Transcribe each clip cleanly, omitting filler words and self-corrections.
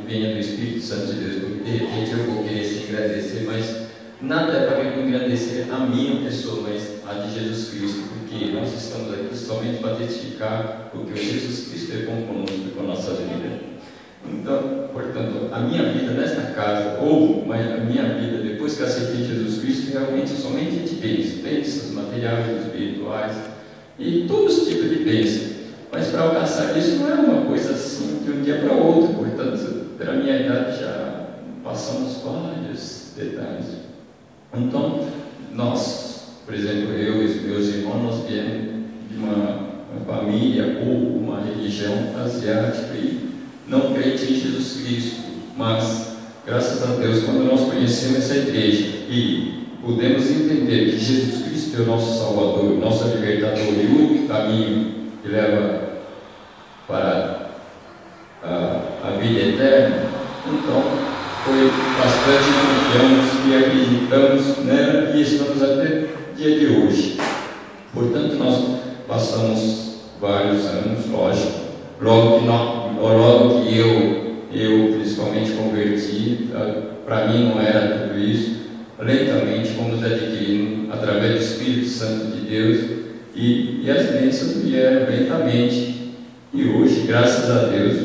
venha do Espírito Santo de Deus, porque de repente eu vou querer se engrandecer, mas nada é para engrandecer a minha pessoa, mas a de Jesus Cristo, porque nós estamos aqui somente para testificar o que Jesus Cristo é bom conosco e com a nossa vida. Então, portanto, a minha vida nesta casa, ou a minha vida depois que aceitei Jesus Cristo, realmente somente de bênçãos materiais, espirituais e todos os tipos de bênçãos. Mas para alcançar isso não é uma coisa assim de um dia para o outro, portanto, pela minha idade já passamos vários detalhes. Então, nós, por exemplo, eu e os meus irmãos, nós viemos de uma família ou uma religião asiática e não crente em Jesus Cristo, mas, graças a Deus, quando nós conhecemos essa igreja e pudemos entender que Jesus Cristo é o nosso Salvador, nosso libertador e o único caminho que leva para a vida eterna, então foi bastante confiamos e acreditamos nela e estamos até o dia de hoje. Portanto, nós passamos vários anos, lógico, logo que eu principalmente converti, para mim não era tudo isso, lentamente fomos adquirindo através do Espírito Santo de Deus e as bênçãos vieram lentamente. E hoje, graças a Deus,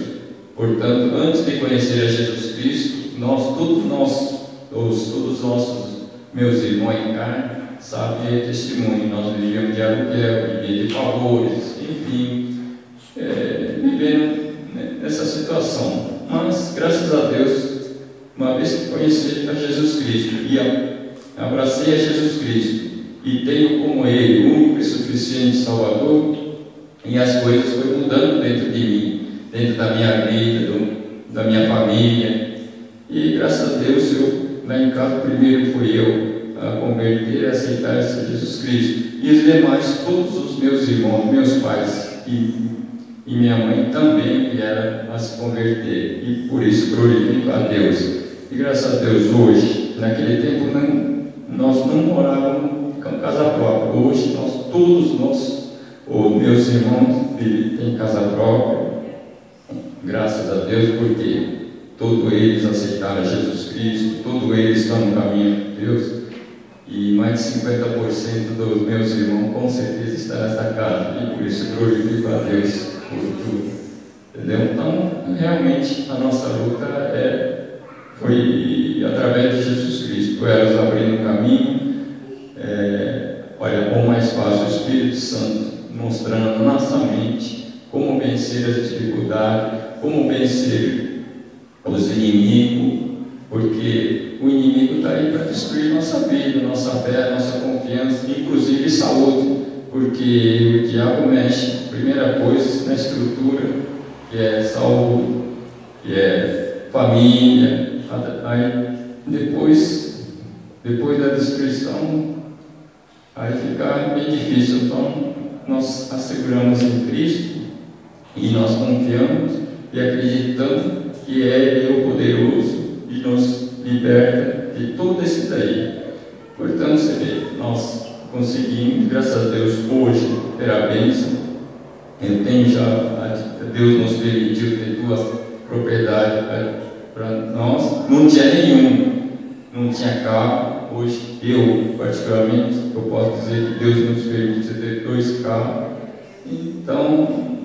portanto, antes de conhecer a Jesus Cristo, todos os nossos meus irmãos em carne, sabem e testemunho, nós vivíamos de aluguel, vivíamos de favores, enfim, vivendo nessa situação. Mas, graças a Deus, uma vez que conheci a Jesus Cristo e abracei a Jesus Cristo e tenho como Ele o único e suficiente Salvador, e as coisas foram mudando dentro de mim, dentro da minha vida, da minha família. E graças a Deus, lá em casa, primeiro fui eu a converter e aceitar esse Jesus Cristo. E os demais, todos os meus irmãos, meus pais e minha mãe também vieram a se converter. E por isso glorifico a Deus. E graças a Deus, hoje, naquele tempo, nós não morávamos com casa própria. Hoje, todos os meus irmãos têm casa própria, graças a Deus, porque todos eles aceitaram Jesus Cristo, todos eles estão no caminho de Deus, e mais de 50% dos meus irmãos com certeza estão nesta casa, e por isso glorifico a Deus por tudo, entendeu? Então, realmente, a nossa luta foi através de Jesus Cristo, foi elas abrindo o caminho, ou mais fácil, o Espírito Santo mostrando na nossa mente como vencer as dificuldades, como vencer os inimigos, porque o inimigo está aí para destruir nossa vida, nossa fé, nossa confiança, inclusive saúde, porque o diabo mexe, primeira coisa, na estrutura, que é saúde, que é família, aí depois da destruição, aí fica bem difícil. Então, nós asseguramos em Cristo e nós confiamos e acreditamos que Ele é o poderoso e nos liberta de tudo isso daí. Portanto, você vê, nós conseguimos, graças a Deus, hoje ter a bênção. Eu tenho Deus nos permitiu ter 2 propriedades para nós. Não tinha nenhum, não tinha carro. Hoje, eu, particularmente, eu posso dizer que Deus nos permite ter 2 carros. Então,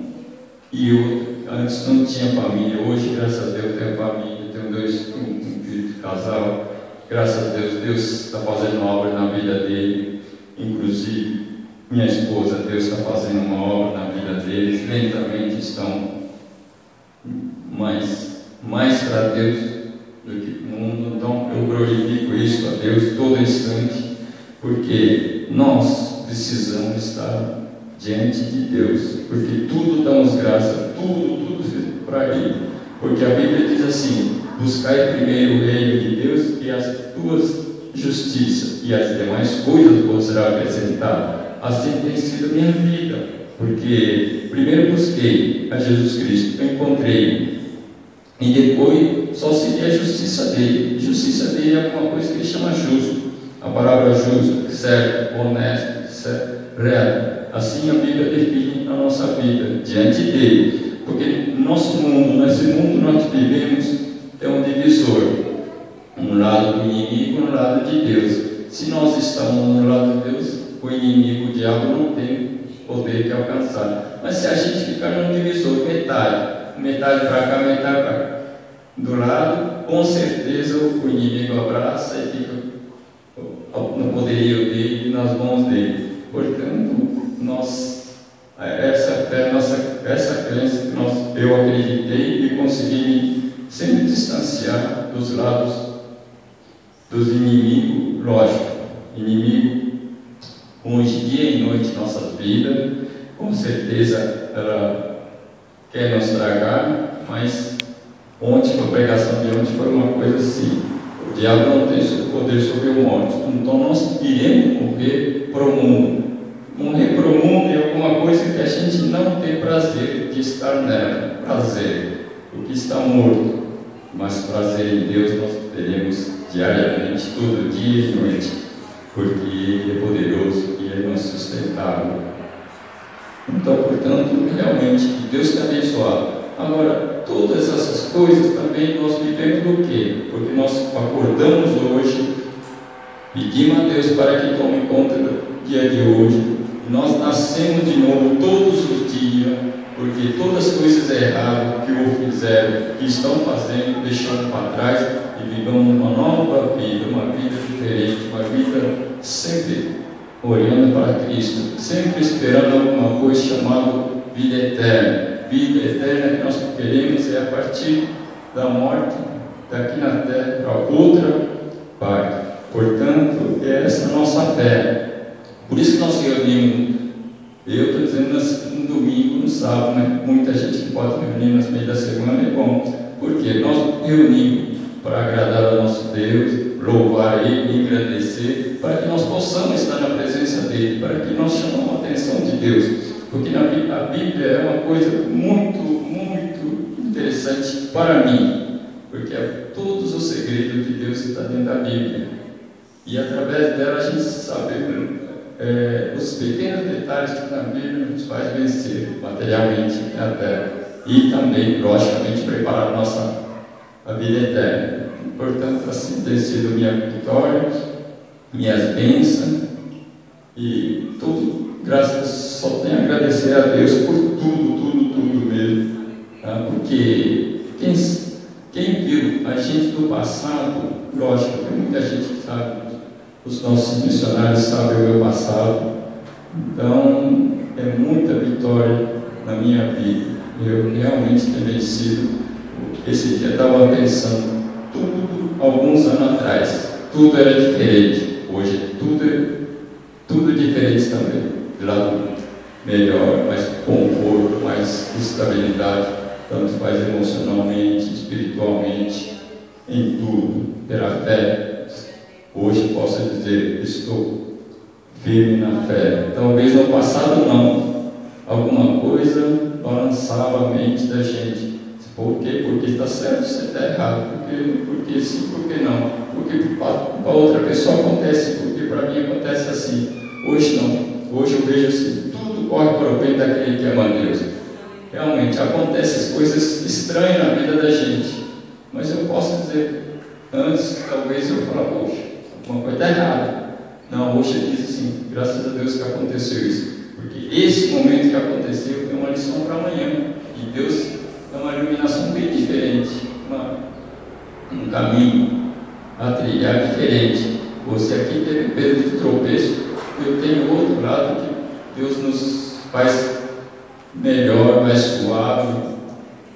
e eu antes não tinha família. Hoje, graças a Deus, tenho família. Tenho um filho de casal. Graças a Deus, Deus está fazendo uma obra na vida dele. Inclusive, minha esposa, Deus está fazendo uma obra na vida deles. Lentamente estão mais para Deus do que o mundo. Então eu glorifico isso a Deus todo instante, porque nós precisamos estar diante de Deus, porque tudo damos graça, tudo para Ele, porque a Bíblia diz assim: buscai primeiro o reino de Deus e as tuas justiças, e as demais coisas vos serão acrescentadas. Assim tem sido minha vida, porque primeiro busquei a Jesus Cristo, eu encontrei, e depois só segui a justiça dele. Justiça dele é alguma coisa que ele chama justo, a palavra justo, certo, honesto, certo, reto. Assim a Bíblia define a nossa vida diante dele, porque no nosso mundo, nesse mundo nós vivemos, se nós estamos no lado de Deus, o inimigo, o diabo, não tem poder de alcançar. Mas se a gente ficar num divisor, metade para cá, metade para cá, do lado, com certeza o inimigo abraça e fica no poderio dele, nas mãos dele. Portanto, essa fé, essa crença que eu acreditei e consegui sempre distanciar dos lados dos inimigos, lógico, inimigo longe dia e noite em nossas vidas, com certeza ela quer nos tragar, mas ontem, a pregação de ontem foi uma coisa assim: o diabo não tem poder sobre o morto, então nós iremos morrer para o mundo. Morrer para o mundo é alguma coisa que a gente não tem prazer de estar nela, prazer, porque está morto, mas prazer em Deus nós teremos diariamente, todo dia e noite, porque Ele é poderoso e Ele é nosso sustentável. Então, portanto, realmente, que Deus te abençoe. Agora, todas essas coisas também nós vivemos do quê? Porque nós acordamos hoje, pedimos a Deus para que tome conta do dia de hoje. Nós nascemos de novo todos os dias, porque todas as coisas erradas que o fizeram, que estão fazendo, deixando para trás e vivamos uma nova vida, uma vida diferente, uma vida sempre olhando para Cristo, sempre esperando alguma coisa chamada vida eterna. Vida eterna que nós queremos é a partir da morte, daqui na terra, para outra parte. Portanto, essa é a nossa fé. Por isso que nós reunimos, eu estou dizendo no domingo, no sábado, né? Muita gente que pode reunir nas meias da semana, é bom, porque nós reunimos para agradar ao nosso Deus, louvar Ele, agradecer, para que nós possamos estar na presença dEle, para que nós chamemos a atenção de Deus, porque a Bíblia é uma coisa muito, muito interessante para mim, porque todos os segredos de Deus estão dentro da Bíblia, e através dela a gente sabe os pequenos detalhes que na Bíblia nos faz vencer materialmente na terra, e também, logicamente, preparar a vida eterna. Portanto, assim tem sido minha vitória, minhas bênçãos, e tudo, graças, só tenho a agradecer a Deus por tudo mesmo, tá? Porque quem viu a gente do passado, lógico, tem muita gente que sabe, os nossos missionários sabem o meu passado, então é muita vitória na minha vida. Eu realmente tenho vencido. Esse dia eu estava pensando, alguns anos atrás, tudo era diferente. Hoje tudo diferente também. De lado melhor, mais conforto, mais estabilidade, tanto faz emocionalmente, espiritualmente, em tudo, pela fé. Hoje posso dizer, estou firme na fé. Talvez no passado não, alguma coisa balançava a mente da gente. Por quê? Porque está certo, você está errado. Porque sim, porque não. Porque para outra pessoa acontece, porque para mim acontece assim. Hoje não. Hoje eu vejo assim, tudo corre para o bem daquele que ama Deus. Realmente, acontecem coisas estranhas na vida da gente. Mas eu posso dizer, antes talvez eu falava, poxa, uma coisa está errada. Não, hoje ele diz assim, graças a Deus que aconteceu isso. Porque esse momento que aconteceu é uma lição para amanhã. E Deus é uma iluminação bem diferente, um caminho a trilhar diferente. Você aqui teve peso de tropeço, eu tenho outro lado que Deus nos faz melhor, mais suave,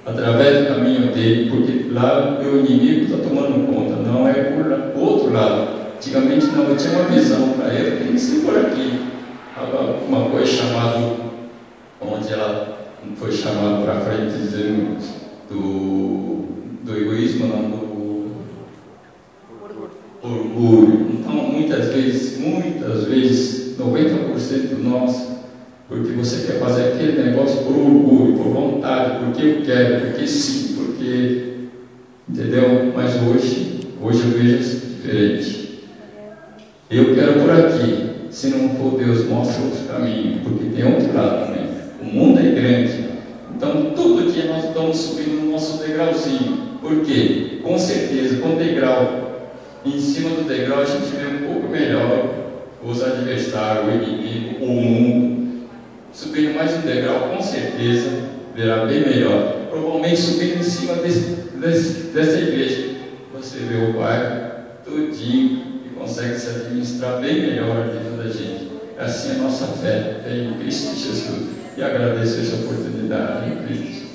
através do caminho dele, porque lá o meu inimigo está tomando conta, não é por outro lado. Antigamente não, eu tinha uma visão para ele, tem que ser por aqui. Uma coisa chamada, onde ela foi chamada para frente, dizendo do egoísmo, não, do orgulho. Então, muitas vezes, 90% de nós, porque você quer fazer aquele negócio por orgulho, por vontade, porque eu quero, porque sim, porque, entendeu? Mas hoje eu vejo diferente. Eu quero por aqui, se não for Deus, mostra outro caminho, porque tem outro lado também. O mundo é grande, então todo dia nós estamos subindo no nosso degrauzinho. Por quê? Com certeza, com degrau Em cima do degrau a gente vê um pouco melhor os adversários, o inimigo, o mundo. Subindo mais um degrau, com certeza verá bem melhor. Provavelmente subindo em cima dessa igreja, você vê o bairro todinho e consegue se administrar bem melhor a vida da gente. Assim é a nossa fé em Cristo Jesus. E agradeço essa oportunidade em Cristo.